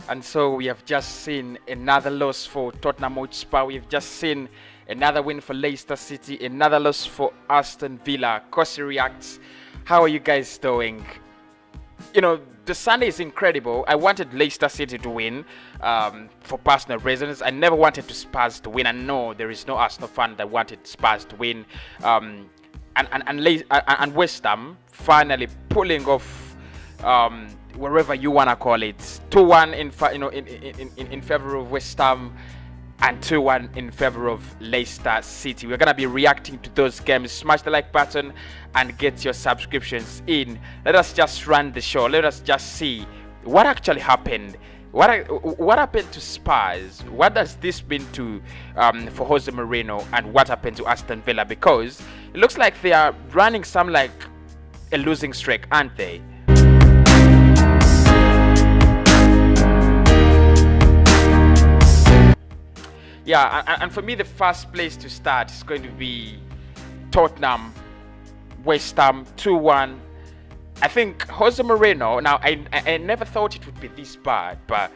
And so we have just seen another loss for Tottenham Hotspur. We've just seen another win for Leicester City, another loss for Aston Villa. Cossyz reacts. How are you guys doing? You know, the Sunday is incredible. I wanted Leicester City to win for personal reasons. I never wanted Spurs to win. I know there is no Arsenal fan that wanted Spurs to win. And Westam finally pulling off wherever you wanna call it, 2-1 in favor of Westam and 2-1 in favor of Leicester City. We're gonna be reacting to those games. Smash the like button and get your subscriptions in. Let us just run the show. Let us just see what actually happened. What happened to Spurs? What does this mean to for Jose Mourinho, and what happened to Aston Villa? Because it looks like they are running some like a losing streak, aren't they? Yeah, and for me, the first place to start is going to be Tottenham, Westam, 2-1. I think Jose Mourinho, now I never thought it would be this bad, but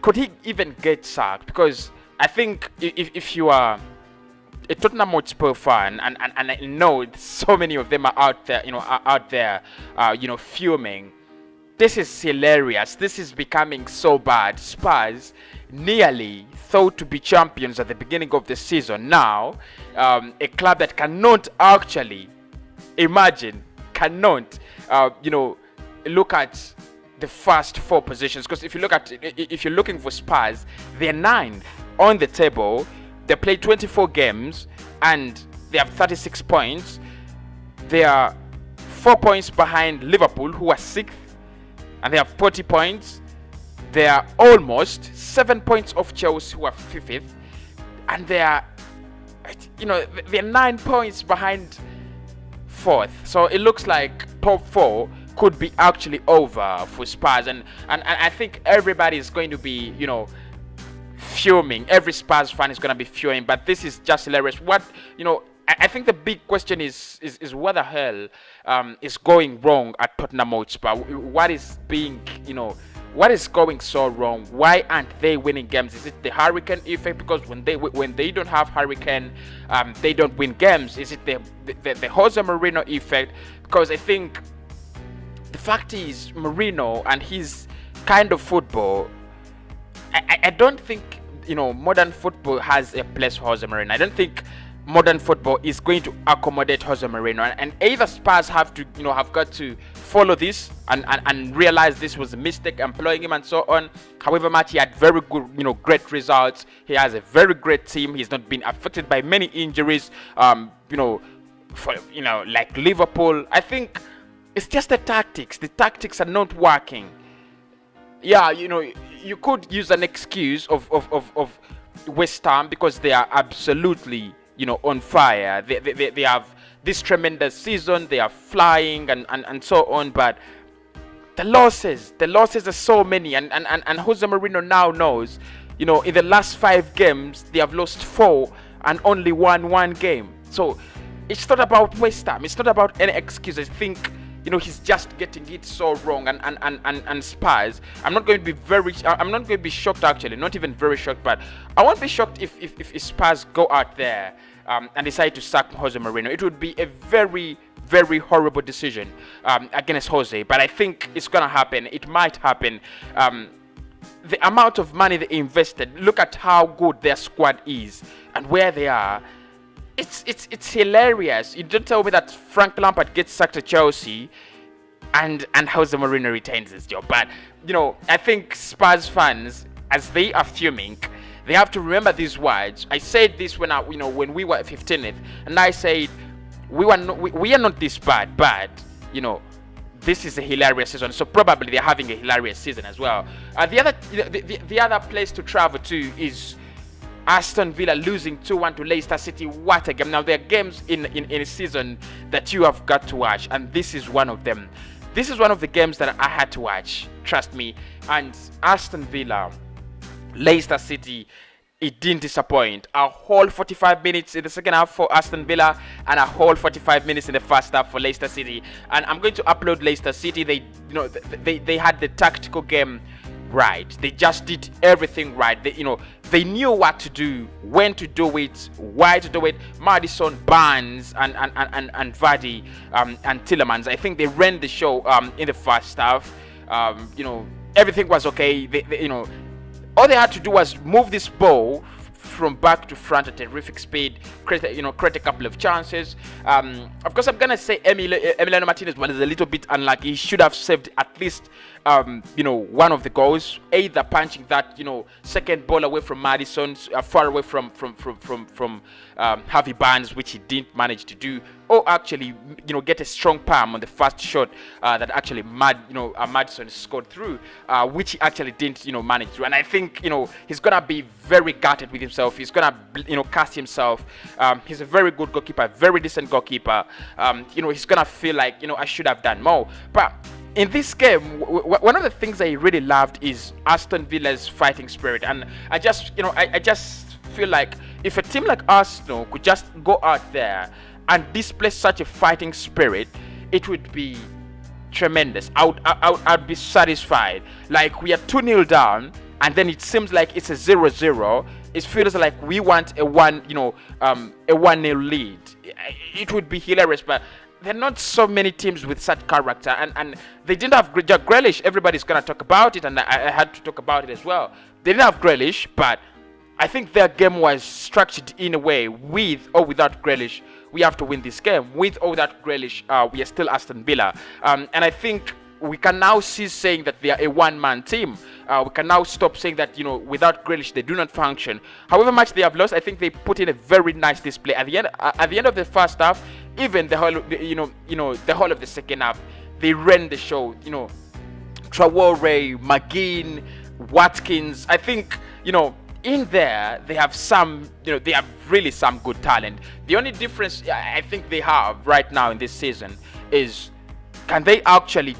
could he even get sacked? Because I think if you are a Tottenham Hotspur fan, and I know so many of them are out there, fuming. This is hilarious. This is becoming so bad. Spurs nearly thought to be champions at the beginning of the season. Now, a club that cannot actually look at the first four positions. Because if you're looking for Spurs, they're 9th on the table. They play 24 games and they have 36 points. They are 4 points behind Liverpool, who are 6th, and they have 40 points. They are almost 7 points off Chelsea, who are 5th, and they're 9 points behind 4th. So it looks like top 4 could be actually over for Spurs, and I think everybody is going to be fuming. Every Spurs fan is going to be fuming, but this is just hilarious. I think the big question is what the hell is going wrong at Tottenham Hotspur? What is going so wrong? Why aren't they winning games? Is it the Hurricane effect? Because when they don't have Hurricane, they don't win games. Is it the Jose Mourinho effect? Because I think the fact is Mourinho and his kind of football, I don't think modern football has a place for Jose Mourinho. I don't think modern football is going to accommodate Jose Mourinho, and either Spurs have got to follow this and realize this was a mistake employing him and so on. However much he had very good great results, he has a very great team. He's not been affected by many injuries, like Liverpool. I think it's just the tactics are not working. Yeah, you could use an excuse of Westam because they are absolutely on fire. They have this tremendous season. They are flying and so on. But the losses are so many. And Jose Mourinho now knows, in the last 5 games, they have lost 4 and only won 1 game. So it's not about Westam. It's not about any excuses. I think, he's just getting it so wrong. And Spurs, I'm not going to be shocked, actually. Not even very shocked, but I won't be shocked if Spurs go out there and decide to sack Jose Mourinho. It would be a very, very horrible decision against Jose, but I think it's gonna happen. It might happen. The amount of money they invested, look at how good their squad is and where they are. It's hilarious. You don't tell me that Frank Lampard gets sacked at Chelsea and Jose Mourinho retains his job. But I think Spurs fans, as they are fuming, they have to remember these words. I said this when we were 15th, and I said we are not this bad, but this is a hilarious season. So probably they're having a hilarious season as well. The other place to travel to is Aston Villa losing 2-1 to Leicester City. What a game. Now there are games in a season that you have got to watch, and this is one of them. This is one of the games that I had to watch, trust me. And Aston Villa, Leicester City, it didn't disappoint. A whole 45 minutes in the second half for Aston Villa and a whole 45 minutes in the first half for Leicester City. And I'm going to upload Leicester City. They had the tactical game right. They just did everything right. They knew what to do, when to do it, why to do it. Maddison, Barnes, and Vardy, and Tielemans. I think they ran the show in the first half. Everything was okay. All they had to do was move this ball from back to front at terrific speed, create a couple of chances. Of course, I'm gonna say Emiliano Martinez was a little bit unlucky. He should have saved at least one of the goals, either punching that second ball away from Maddison, far away from Harvey Barnes, which he didn't manage to do, or actually get a strong palm on the first shot that actually Maddison scored through, which he actually didn't manage to. And I think he's gonna be very gutted with himself. He's gonna cast himself. He's a very good goalkeeper, very decent goalkeeper. He's gonna feel like I should have done more. But in this game, one of the things I really loved is Aston Villa's fighting spirit, and I just feel like if a team like Arsenal could just go out there and display such a fighting spirit, it would be tremendous. I'd be satisfied. Like, we are 2-0 down, and then it seems like it's a 0-0. It feels like we want a 1-0 lead. It would be hilarious, but there are not so many teams with such character, and they didn't have Jack Grealish. Everybody's gonna talk about it, and I had to talk about it as well. They didn't have Grealish, but I think their game was structured in a way, with or without Grealish, we have to win this game. With or without Grealish, we are still Aston Villa, and I think we can now cease saying that they are a one-man team. We can now stop saying that without Grealish they do not function. However much they have lost, I think they put in a very nice display at the end of the first half. Even the whole the whole of the second half, they ran the show. Traore, McGinn, Watkins. I think in there they have some they have really some good talent. The only difference I think they have right now in this season is, can they actually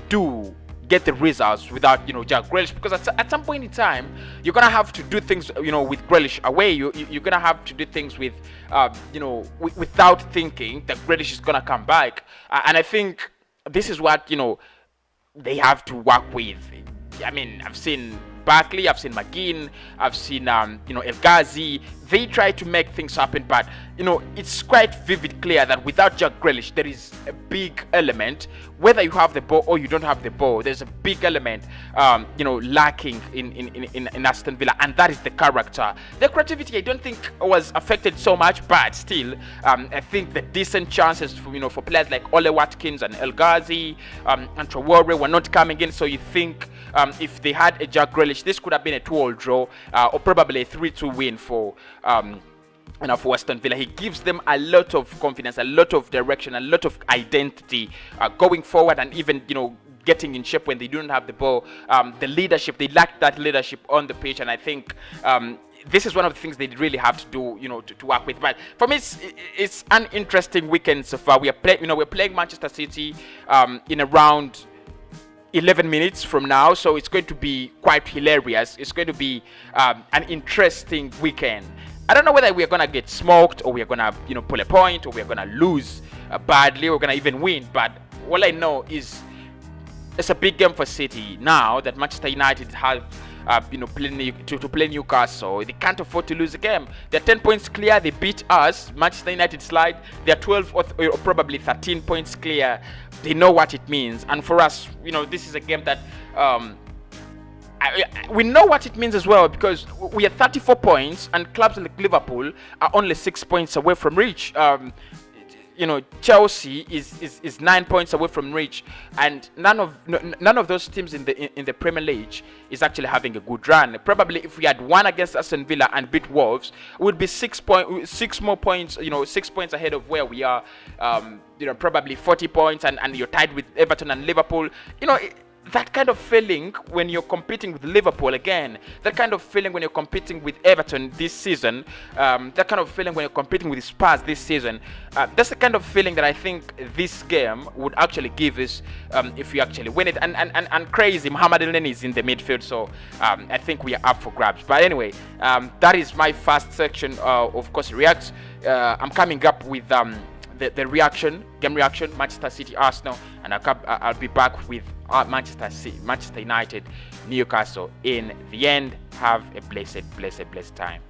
get the results without Jack Grealish? Because at some point in time you're gonna have to do things with Grealish away. You're gonna have to do things with without thinking that Grealish is gonna come back, and I think this is what they have to work with. I mean, I've seen Barkley, I've seen McGinn, I've seen El Ghazi. They try to make things happen, but it's quite clear that without Jack Grealish there is a big element. Whether you have the ball or you don't have the ball, there's a big element lacking in Aston Villa, and that is the character. The creativity I don't think was affected so much, but still I think the decent chances for players like Ole Watkins and El Ghazi and Traore were not coming in. So you think if they had a Jack Grealish, this could have been a 2-2 draw, or probably a 3-2 win for for Aston Villa. He gives them a lot of confidence, a lot of direction, a lot of identity going forward, and even getting in shape when they don't have the ball. The leadership, they lack that leadership on the pitch, and I think this is one of the things they really have to do, to work with. But for me, it's an interesting weekend so far. We're playing Manchester City in around 11 minutes from now, so it's going to be quite hilarious. It's going to be an interesting weekend. I don't know whether we're gonna get smoked, or we're gonna pull a point, or we're gonna lose badly, or we're gonna even win. But all I know is it's a big game for City now that Manchester United have to play Newcastle. They can't afford to lose a game. They're 10 points clear. They beat us. Manchester United slide. They're 12 or probably 13 points clear. They know what it means. And for us, this is a game that we know what it means as well, because we are 34 points and clubs like Liverpool are only 6 points away from reach. Chelsea is 9 points away from reach, and none of those teams in the Premier League is actually having a good run. Probably if we had won against Aston Villa and beat Wolves, it would be 6 more points, 6 points ahead of where we are. Probably 40 points, and you're tied with Everton and Liverpool. That kind of feeling when you're competing with Liverpool again, that kind of feeling when you're competing with Everton this season, that kind of feeling when you're competing with Spurs this season, that's the kind of feeling that I think this game would actually give us if we actually win it. And crazy, Mohamed Elneny is in the midfield, so I think we are up for grabs. But anyway, that is my first section of course reacts. I'm coming up with the game reaction, Manchester City Arsenal, and I'll be back with Manchester United, Newcastle in the end. Have a blessed time.